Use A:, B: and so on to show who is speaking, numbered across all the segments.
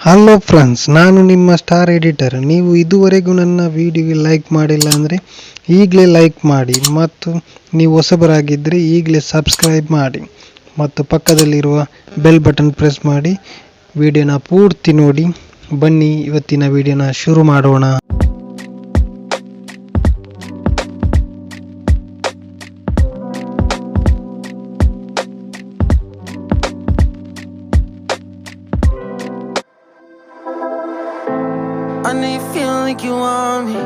A: Hello friends, ನಾನು ನಿಮ್ಮ star editor. ನೀವು ಇದುವರೆಗೂ ನನ್ನ ವಿಡಿಯೋಗೆ ಲೈಕ್ ಮಾಡಿಲ್ಲ ಅಂದರೆ ಈಗಲೇ ಲೈಕ್ ಮಾಡಿ, ಮತ್ತು ನೀವು ಹೊಸಬರಾಗಿದ್ದರೆ ಈಗಲೇ ಸಬ್ಸ್ಕ್ರೈಬ್ ಮಾಡಿ ಮತ್ತು ಪಕ್ಕದಲ್ಲಿರುವ ಬೆಲ್ ಬಟನ್ ಪ್ರೆಸ್ ಮಾಡಿ ವಿಡಿಯೋನ ಪೂರ್ತಿ ನೋಡಿ. ಬನ್ನಿ ಇವತ್ತಿನ ವಿಡಿಯೋನ ಶುರು ಮಾಡೋಣ.
B: I know you feel like you want me,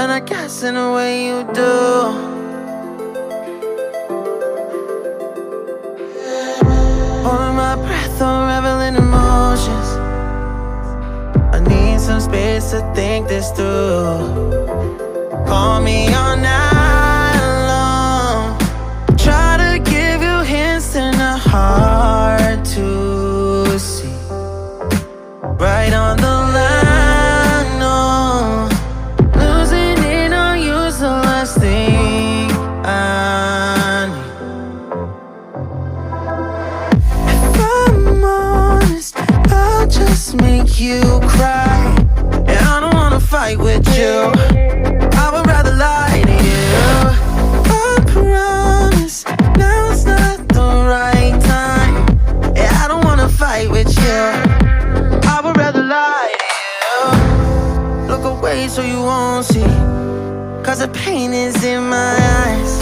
B: and I guess in a way you do. Holding my breath, unraveling emotions. I need some space to think this through. Call me all night long. Try to give you hints and a hard to see. Right on the line. Make you cry, and I don't wanna fight with you. I would rather lie to you. I promise now's not the right time. Yeah, I don't wanna fight with you. I would rather lie to you. Look away so you won't see, 'cause the pain is in my eyes.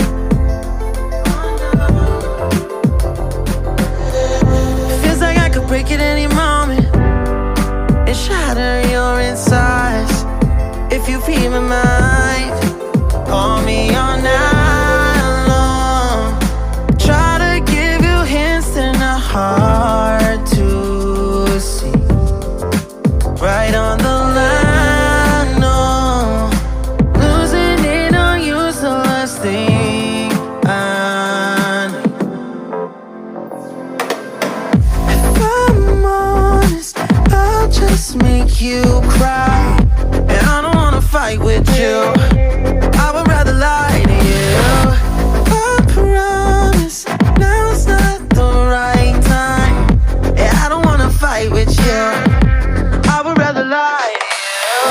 B: Feels like I could break it any moment and shatter your insides. If you feel my mind, call me all night long. Try to give you hints and a hard to see. Right on the line, no. Losing it on you's the last thing I need. If I'm honest, I'll just make you cry, and I don't wanna fight with you. I would rather lie to you. I promise now's not the right time. Yeah, I don't wanna fight with you. I would rather lie to you.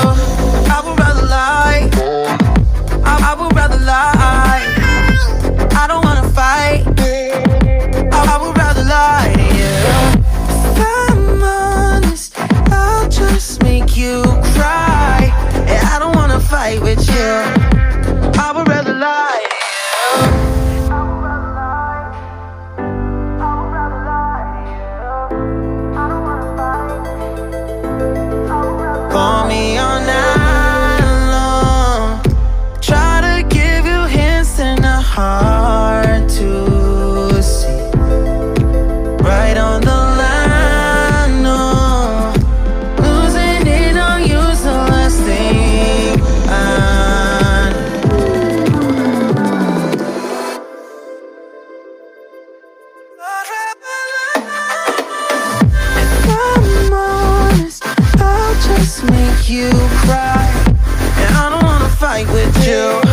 B: I would rather lie. I would rather lie. I don't wanna fight. I would rather lie to you. If I'm honest, I'll just make you cry. Yeah, I don't wanna fight with you. I would rather lie to you. Call me all night long. Try to give you hints and a hard to see. Right on the line, no. Losing it on you's the last thing I need. If I'm honest, I'll just make you cry, and I don't wanna fight with you.